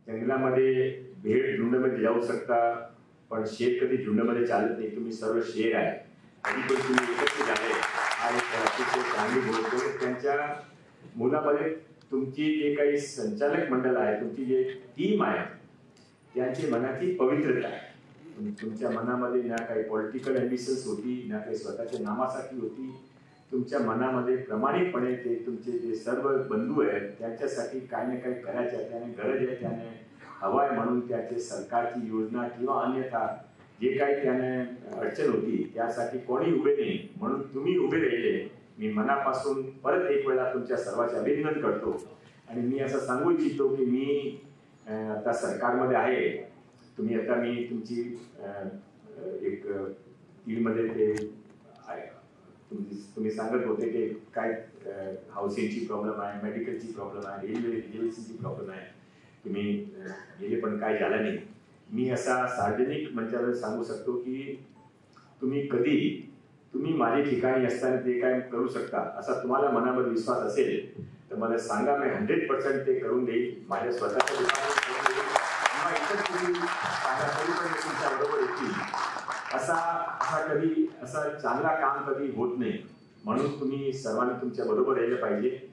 जंगलामध्ये भेड झुंडमध्ये जाऊ शकता, पण शेर कधी झुंडमध्ये चालत नाही. तुम्ही सर्व शेर आहे, कधी पण तुम्ही एकत्र झाले हा एक अतिशय चांगली गोष्ट आहे. त्यांच्या मुलामध्ये तुमची जे काही संचालक मंडळ आहे, तुमची जे टीम आहे, त्यांची मनाची पवित्रता आहे. तुमच्या मनामध्ये ना काही पॉलिटिकल ॲम्बिशन्स होती, ना काही स्वतःच्या नामासाठी होती. तुमच्या मनामध्ये प्रामाणिकपणे ते तुमचे जे सर्व बंधू आहेत त्यांच्यासाठी काही ना काही करायचं, त्याने गरज आहे, त्याने हवाय म्हणून त्याचे सरकारची योजना किंवा अन्यथा जे काही त्याने अडचण होती त्यासाठी कोणी उभे नाही, म्हणून तुम्ही उभे राहिले. मी मनापासून परत एक वेळा तुमच्या सर्वांचे अभिनंदन करतो. आणि मी असं सांगू इच्छितो की मी आता सरकारमध्ये आहे. मी तुमची एक टीममध्ये ते तुम्ही सांगत होते की काय हाऊसिंगची प्रॉब्लेम आहे, मेडिकलची प्रॉब्लेम आहे, रेल्वेची प्रॉब्लेम आहे. तुम्ही गेले पण काय झालं नाही. मी असा सार्वजनिक मंचावर सांगू शकतो की तुम्ही माझ्या ठिकाणी असताना ते काय करू शकता असा तुम्हाला मनामध्ये विश्वास असेल तर मला सांगा. मी 100% ते करून देईल. माझ्या स्वतःच्या किंवा इतर तुम्ही तुमच्या बरोबर येतील असा चांगला काम कधी होत नाही. म्हणून तुम्ही सर्वांनी तुमच्या बरोबर यायला पाहिजे.